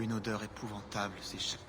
Une odeur épouvantable s'échappe.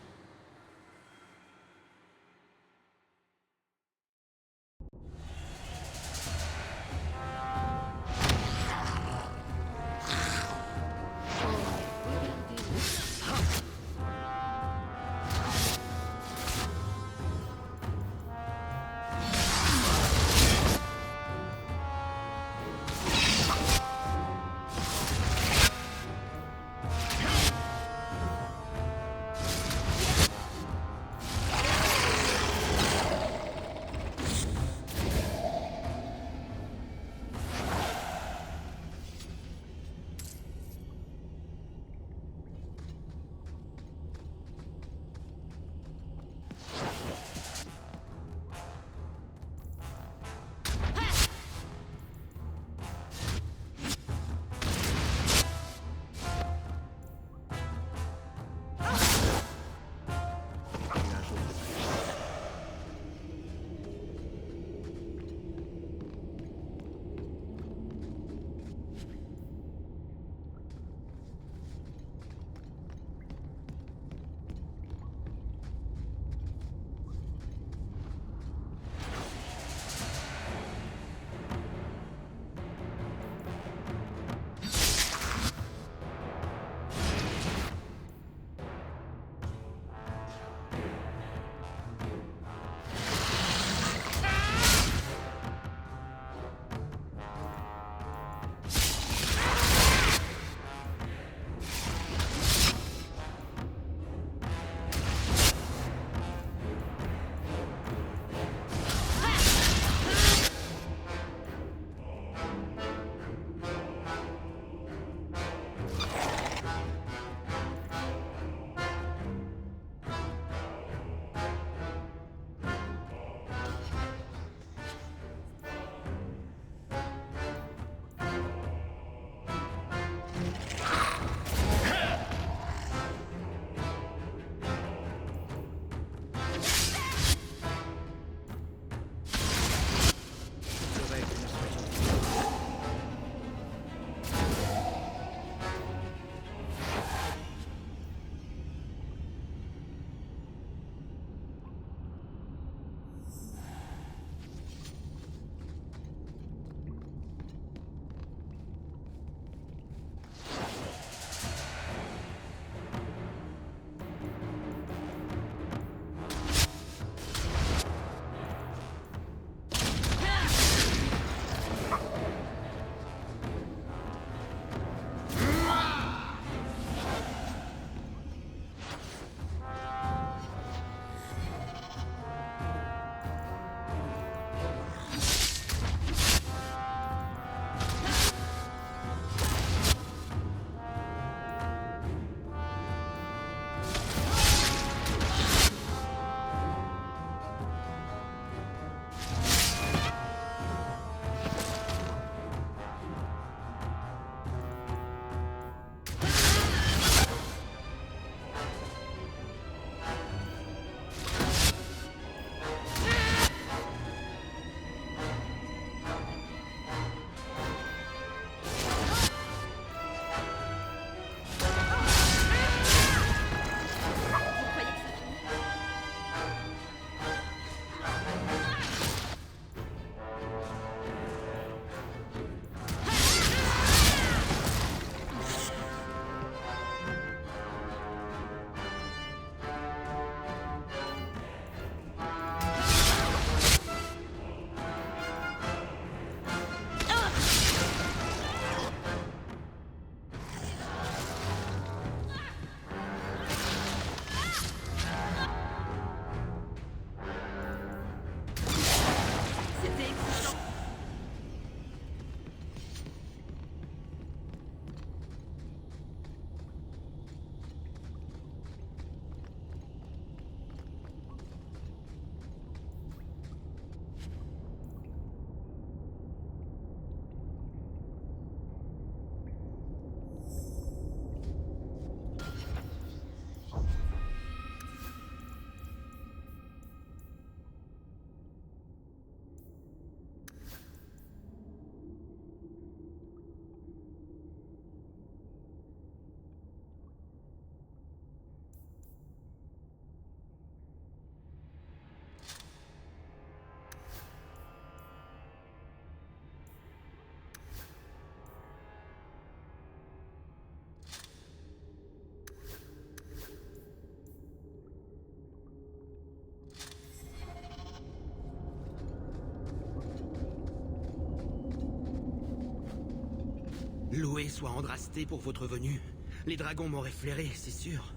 Chloé soit Andrasté pour votre venue. Les dragons m'auraient flairé, c'est sûr.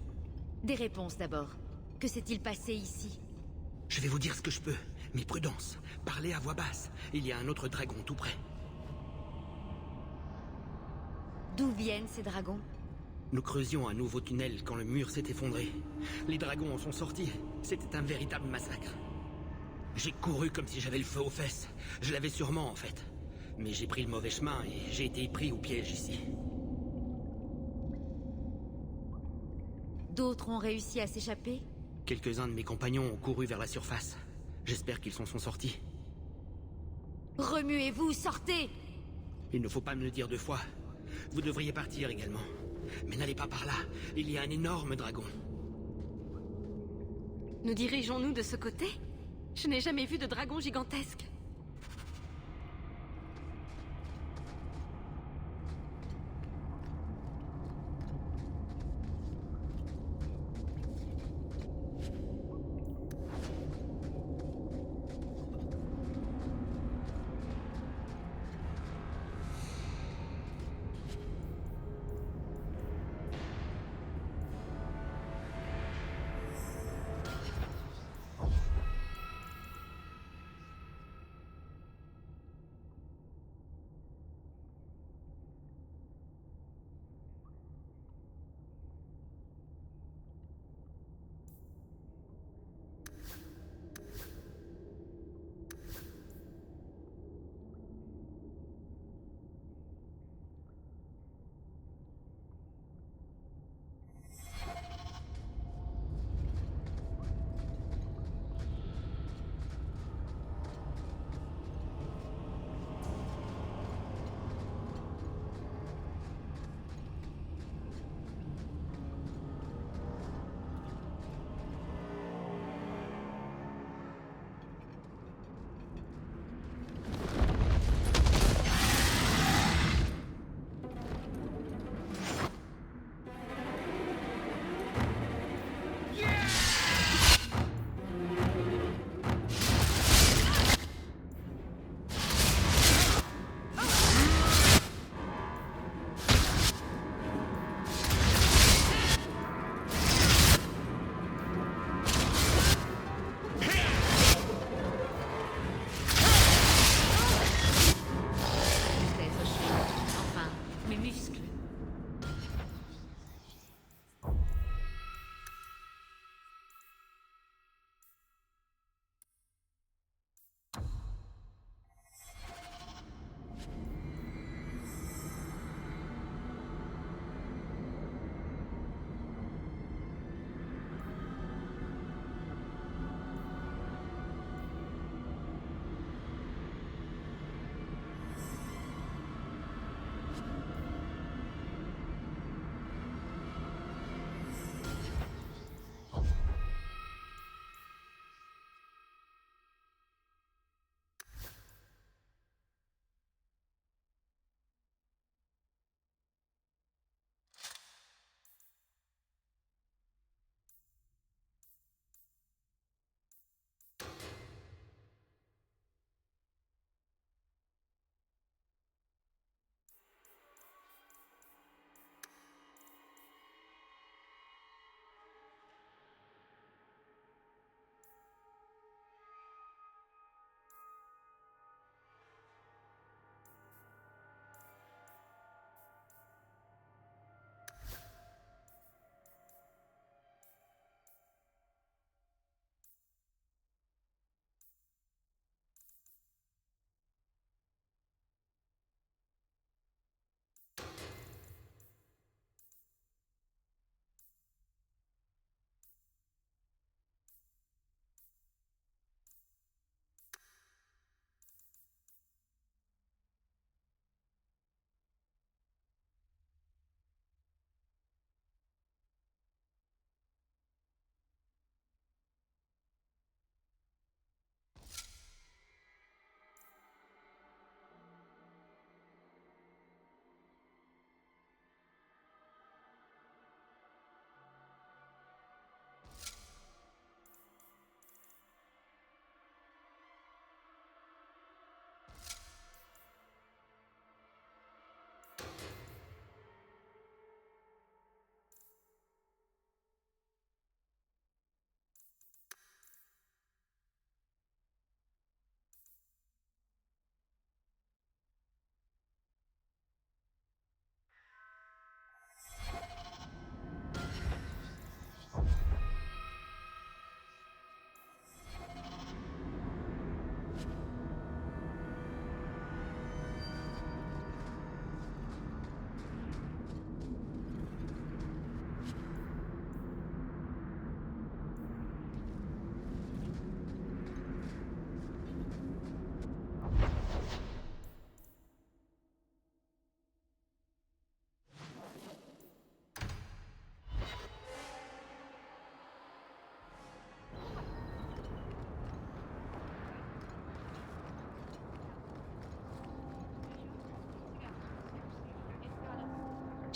Des réponses d'abord. Que s'est-il passé ici? Je vais vous dire ce que je peux, mais prudence. Parlez à voix basse. Il y a un autre dragon tout près. D'où viennent ces dragons? Nous creusions un nouveau tunnel quand le mur s'est effondré. Les dragons en sont sortis. C'était un véritable massacre. J'ai couru comme si j'avais le feu aux fesses. Je l'avais sûrement, en fait. Mais j'ai pris le mauvais chemin et j'ai été pris au piège ici. D'autres ont réussi à s'échapper? Quelques-uns de mes compagnons ont couru vers la surface. J'espère qu'ils s'en sont sortis. Remuez-vous, sortez! Il ne faut pas me le dire deux fois. Vous devriez partir également. Mais n'allez pas par là. Il y a un énorme dragon. Nous dirigeons-nous de ce côté? Je n'ai jamais vu de dragon gigantesque.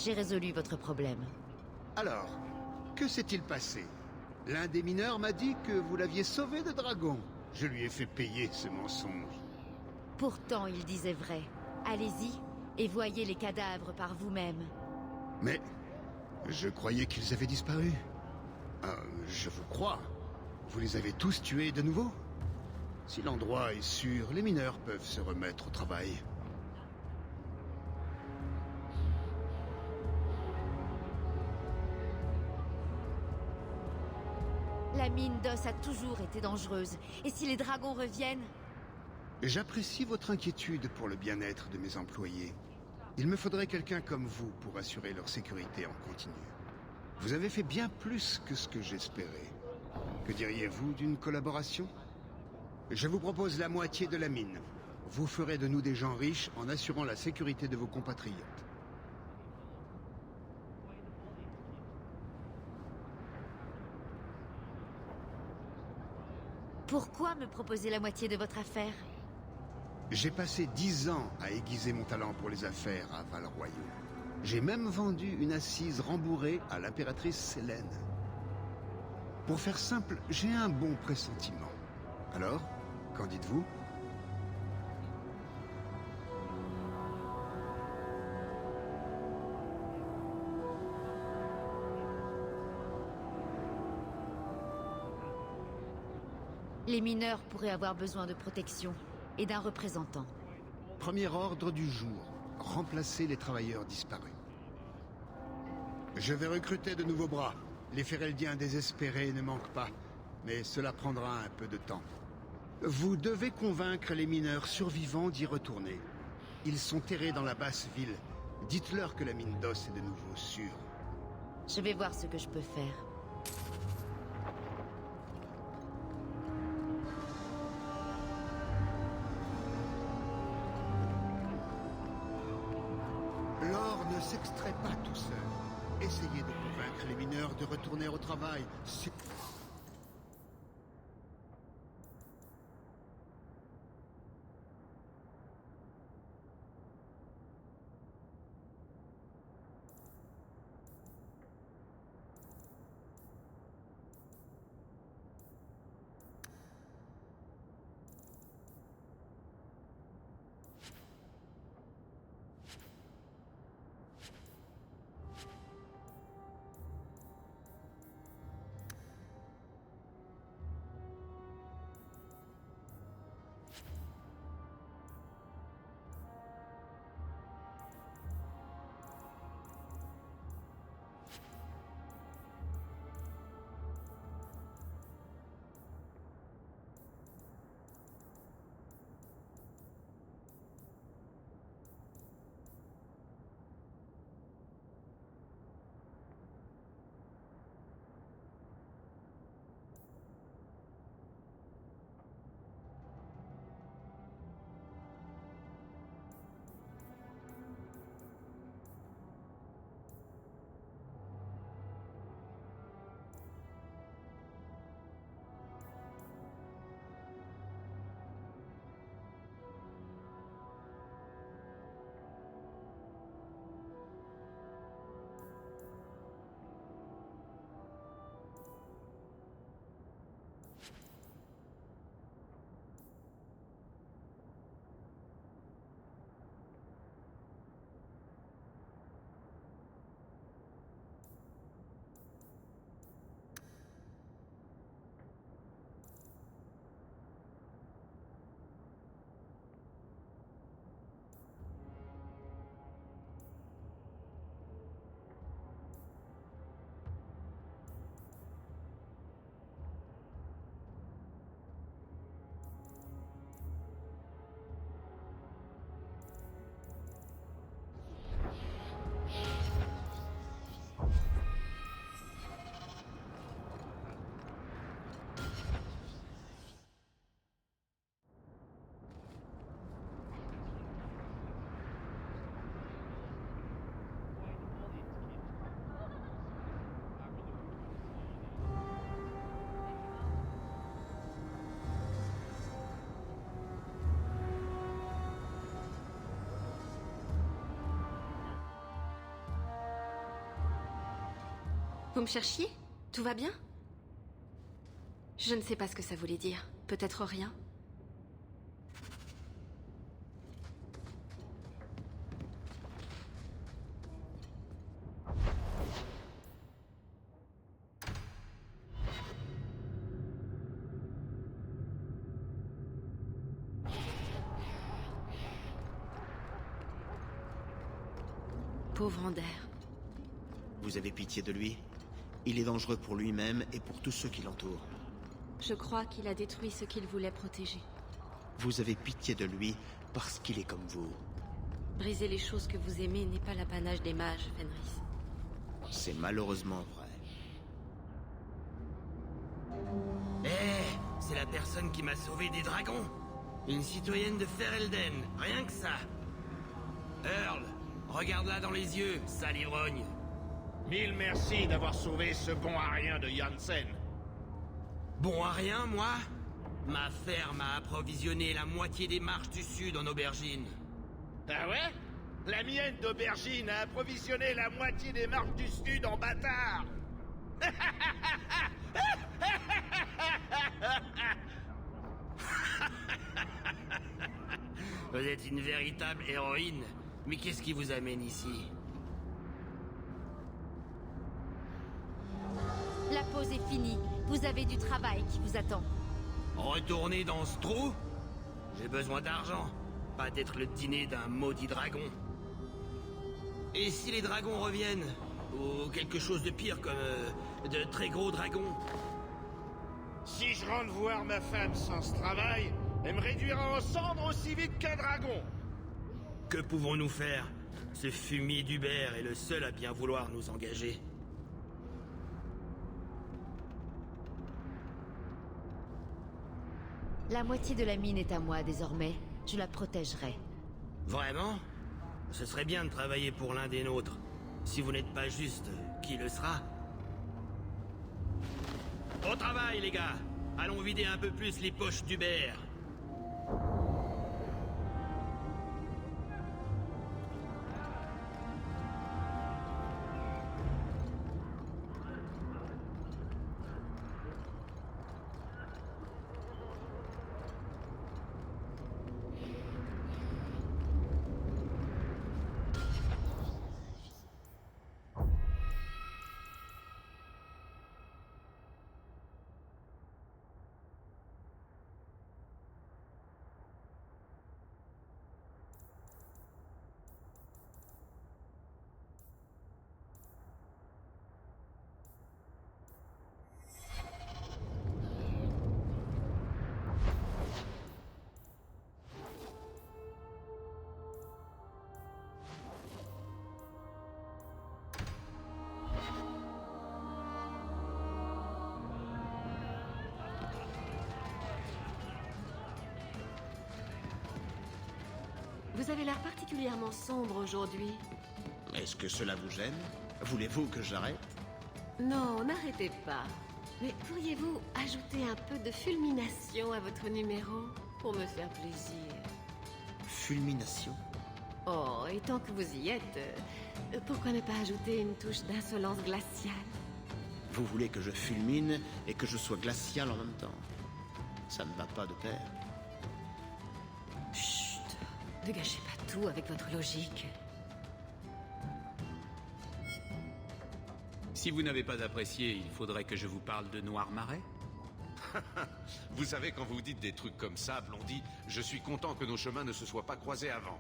J'ai résolu votre problème. Alors, que s'est-il passé? L'un des mineurs m'a dit que vous l'aviez sauvé de Dragon. Je lui ai fait payer ce mensonge. Pourtant, il disait vrai. Allez-y et voyez les cadavres par vous-même. Mais je croyais qu'ils avaient disparu. Je vous crois. Vous les avez tous tués de nouveau? Si l'endroit est sûr, les mineurs peuvent se remettre au travail. La mine d'os a toujours été dangereuse. Et si les dragons reviennent? J'apprécie votre inquiétude pour le bien-être de mes employés. Il me faudrait quelqu'un comme vous pour assurer leur sécurité en continu. Vous avez fait bien plus que ce que j'espérais. Que diriez-vous d'une collaboration? Je vous propose la moitié de la mine. Vous ferez de nous des gens riches en assurant la sécurité de vos compatriotes. Pourquoi me proposer la moitié de votre affaire? J'ai passé 10 ans à aiguiser mon talent pour les affaires à Val-Royaux. J'ai même vendu une assise rembourrée à l'impératrice Sélène. Pour faire simple, j'ai un bon pressentiment. Alors, qu'en dites-vous? Les mineurs pourraient avoir besoin de protection et d'un représentant. Premier ordre du jour, remplacer les travailleurs disparus. Je vais recruter de nouveaux bras. Les Fereldiens désespérés ne manquent pas, mais cela prendra un peu de temps. Vous devez convaincre les mineurs survivants d'y retourner. Ils sont terrés dans la basse ville. Dites-leur que la mine d'os est de nouveau sûre. Je vais voir ce que je peux faire. L'or ne s'extrait pas tout seul. Essayez de convaincre les mineurs de retourner au travail. Vous me cherchiez? Tout va bien? Je ne sais pas ce que ça voulait dire. Peut-être rien. Pauvre Ander. Vous avez pitié de lui? Il est dangereux pour lui-même et pour tous ceux qui l'entourent. Je crois qu'il a détruit ce qu'il voulait protéger. Vous avez pitié de lui parce qu'il est comme vous. Briser les choses que vous aimez n'est pas l'apanage des mages, Fenris. C'est malheureusement vrai. C'est la personne qui m'a sauvé des dragons. Une citoyenne de Ferelden, rien que ça. Earl, regarde-la dans les yeux, sale ivrogne. Mille merci d'avoir sauvé ce bon à rien de Janssen. Bon à rien, moi? Ma ferme a approvisionné la moitié des marches du sud en aubergines. Ah ouais? La mienne d'aubergine a approvisionné la moitié des marques du sud en bâtard. Vous êtes une véritable héroïne. Mais qu'est-ce qui vous amène ici? La pause est finie. Vous avez du travail qui vous attend. Retourner dans ce trou? J'ai besoin d'argent, pas d'être le dîner d'un maudit dragon. Et si les dragons reviennent? Ou quelque chose de pire comme de très gros dragons? Si je rentre voir ma femme sans ce travail, elle me réduira en cendres aussi vite qu'un dragon. Que pouvons-nous faire? Ce fumier d'Hubert est le seul à bien vouloir nous engager. La moitié de la mine est à moi désormais. Je la protégerai. Vraiment? Ce serait bien de travailler pour l'un des nôtres. Si vous n'êtes pas juste, qui le sera? Au travail, les gars! Allons vider un peu plus les poches d'Hubert. Vous avez l'air particulièrement sombre aujourd'hui. Est-ce que cela vous gêne? Voulez-vous que j'arrête? Non, n'arrêtez pas. Mais pourriez-vous ajouter un peu de fulmination à votre numéro pour me faire plaisir? Fulmination? Oh, et tant que vous y êtes, pourquoi ne pas ajouter une touche d'insolence glaciale? Vous voulez que je fulmine et que je sois glacial en même temps? Ça ne va pas de pair. Chut! Ne gâchez pas tout avec votre logique. Si vous n'avez pas apprécié, il faudrait que je vous parle de Noirmarais. Vous savez, quand vous dites des trucs comme ça, Blondie, je suis content que nos chemins ne se soient pas croisés avant.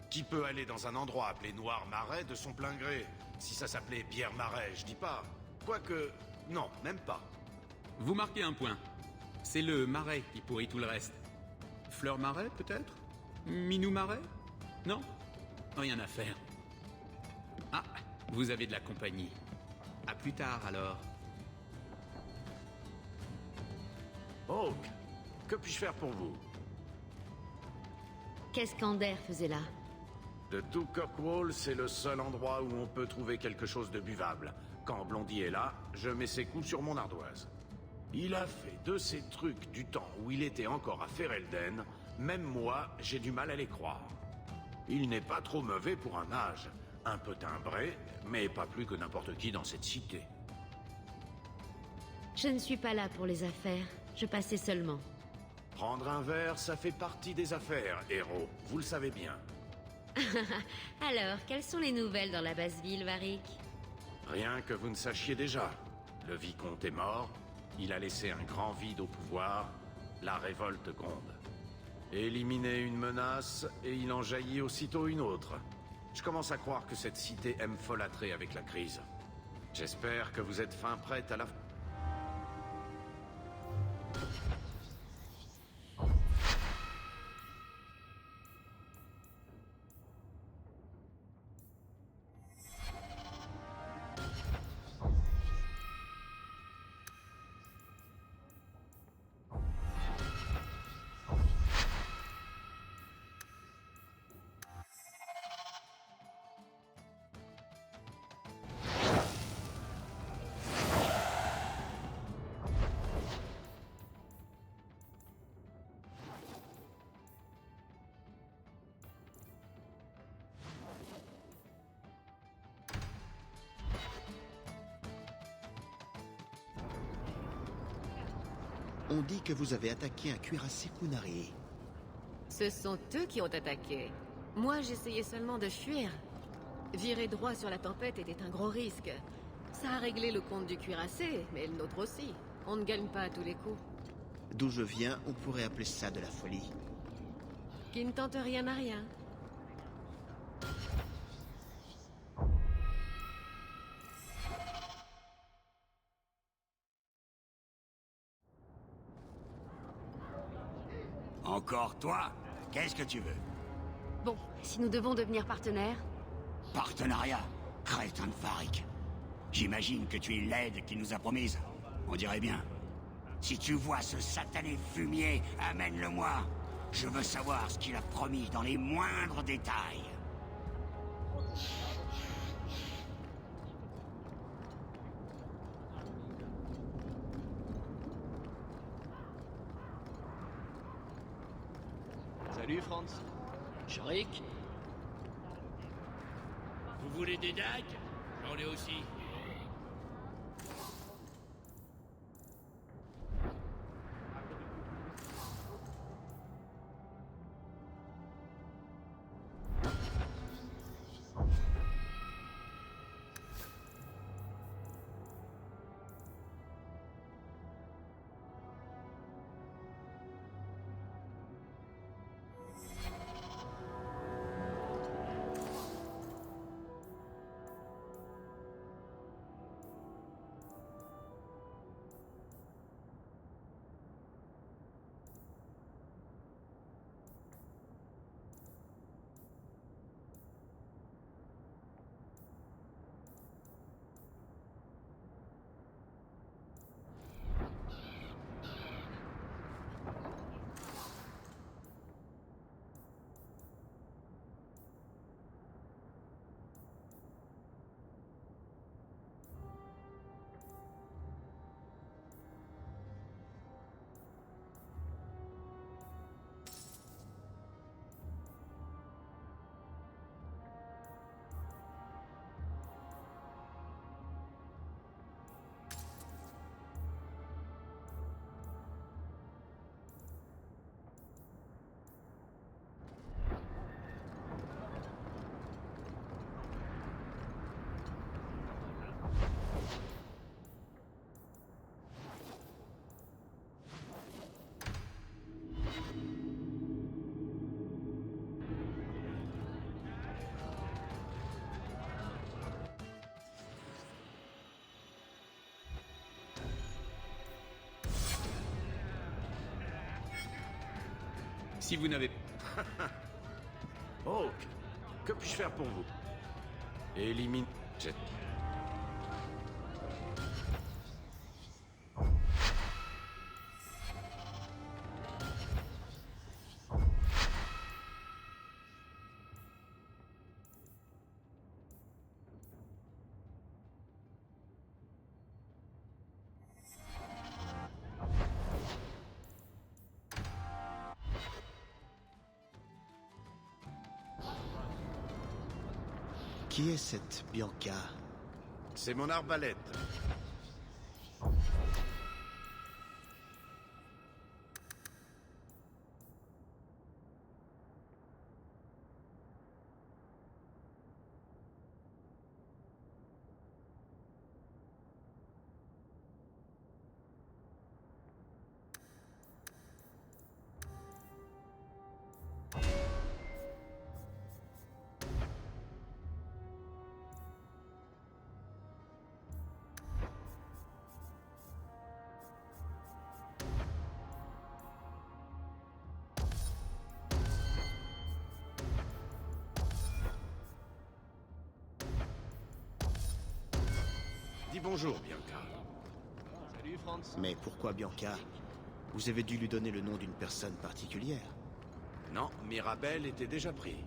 Qui peut aller dans un endroit appelé Noirmarais de son plein gré? Si ça s'appelait Pierre-Marais, je dis pas. Quoique, non, même pas. Vous marquez un point. C'est le marais qui pourrit tout le reste. Fleur-Marais, peut-être? Minou-Marais? Non? Rien à faire. Ah, vous avez de la compagnie. À plus tard, alors. Hawk, que puis-je faire pour vous? Qu'est-ce qu'Ander faisait là? De tout Cockwall, c'est le seul endroit où on peut trouver quelque chose de buvable. Quand Blondie est là, je mets ses coups sur mon ardoise. Il a fait de ces trucs du temps où il était encore à Ferelden. Même moi, j'ai du mal à les croire. Il n'est pas trop mauvais pour un mage. Un peu timbré, mais pas plus que n'importe qui dans cette cité. Je ne suis pas là pour les affaires. Je passais seulement. Prendre un verre, ça fait partie des affaires, héros. Vous le savez bien. Alors, quelles sont les nouvelles dans la basse ville, Varric? Rien que vous ne sachiez déjà. Le vicomte est mort, il a laissé un grand vide au pouvoir, la révolte gronde. Éliminer une menace, et il en jaillit aussitôt une autre. Je commence à croire que cette cité aime folâtrer avec la crise. J'espère que vous êtes fin prête à la... On dit que vous avez attaqué un cuirassé Kunari. Ce sont eux qui ont attaqué. Moi, j'essayais seulement de fuir. Virer droit sur la tempête était un gros risque. Ça a réglé le compte du cuirassé, mais le nôtre aussi. On ne gagne pas à tous les coups. D'où je viens, on pourrait appeler ça de la folie. Qui ne tente rien à rien. Encore toi? Qu'est-ce que tu veux? Bon, si nous devons devenir partenaires... Partenariat? Crétin de Varric. J'imagine que tu es l'aide qu'il nous a promise. On dirait bien. Si tu vois ce satané fumier, amène-le-moi. Je veux savoir ce qu'il a promis dans les moindres détails. Salut Franz. Schrick. Vous voulez des dagues? J'en ai aussi. Si vous n'avez... Hawk, que puis-je faire pour vous? Élimine... Jet. Qui est cette Bianca? C'est mon arbalète. bonjour, Bianca. Salut, Franz. Mais pourquoi Bianca? Vous avez dû lui donner le nom d'une personne particulière. Non, Mirabel était déjà pris.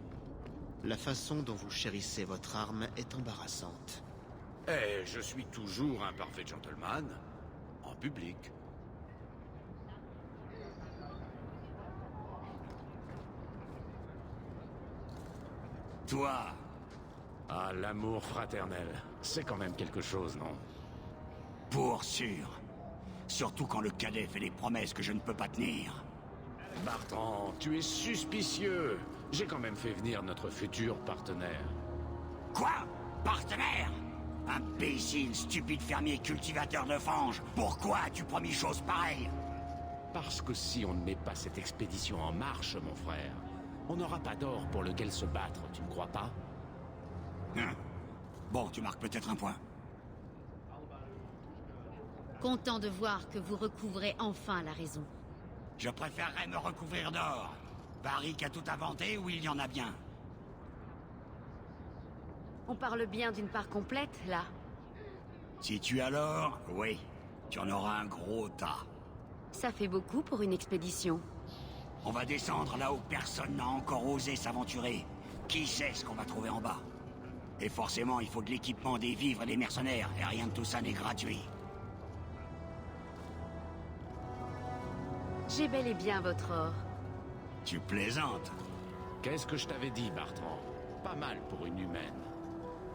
La façon dont vous chérissez votre arme est embarrassante. Eh, je suis toujours un parfait gentleman. En public. Toi, Ah, l'amour fraternel. C'est quand même quelque chose, non? pour sûr. Surtout quand le cadet fait des promesses que je ne peux pas tenir. Bartrand, tu es suspicieux. J'ai quand même fait venir notre futur partenaire. Quoi? Partenaire? Imbécile, stupide fermier cultivateur de fange. Pourquoi as-tu promis chose pareille? Parce que si on ne met pas cette expédition en marche, mon frère, on n'aura pas d'or pour lequel se battre, tu ne crois pas? Bon, tu marques peut-être un point. Content de voir que vous recouvrez enfin la raison. Je préférerais me recouvrir d'or. Varric a tout inventé ou il y en a bien? On parle bien d'une part complète, là. Si tu as l'or, oui. Tu en auras un gros tas. Ça fait beaucoup pour une expédition. On va descendre là où personne n'a encore osé s'aventurer. Qui sait ce qu'on va trouver en bas? Et forcément, il faut de l'équipement, des vivres et des mercenaires. Et rien de tout ça n'est gratuit. J'ai bel et bien votre or. Tu plaisantes? Qu'est-ce que je t'avais dit, Bartrand? Pas mal pour une humaine.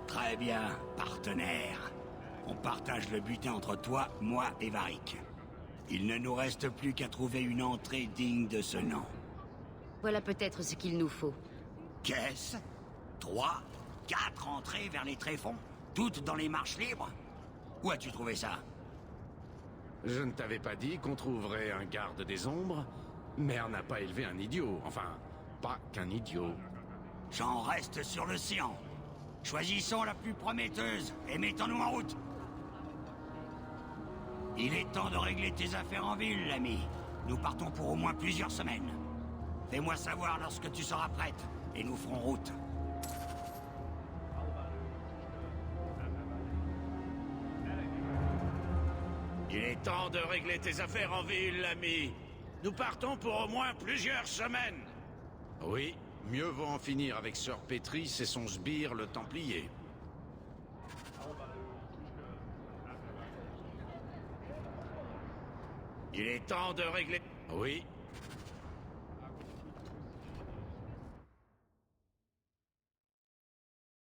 Très bien, partenaire. On partage le butin entre toi, moi et Varric. Il ne nous reste plus qu'à trouver une entrée digne de ce nom. Voilà peut-être ce qu'il nous faut. Qu'est-ce? 3, 4 entrées vers les tréfonds? Toutes dans les marches libres? Où as-tu trouvé ça? Je ne t'avais pas dit qu'on trouverait un garde des ombres? Mère n'a pas élevé un idiot. Enfin, pas qu'un idiot. J'en reste sur le séant. Choisissons la plus prometteuse et mettons-nous en route. Il est temps de régler tes affaires en ville, l'ami. Nous partons pour au moins plusieurs semaines. Fais-moi savoir lorsque tu seras prête, et nous ferons route. Il est temps de régler tes affaires en ville, l'ami. Nous partons pour au moins plusieurs semaines. Oui, mieux vaut en finir avec Sœur Pétrice et son sbire, le Templier. Il est temps de régler... Oui,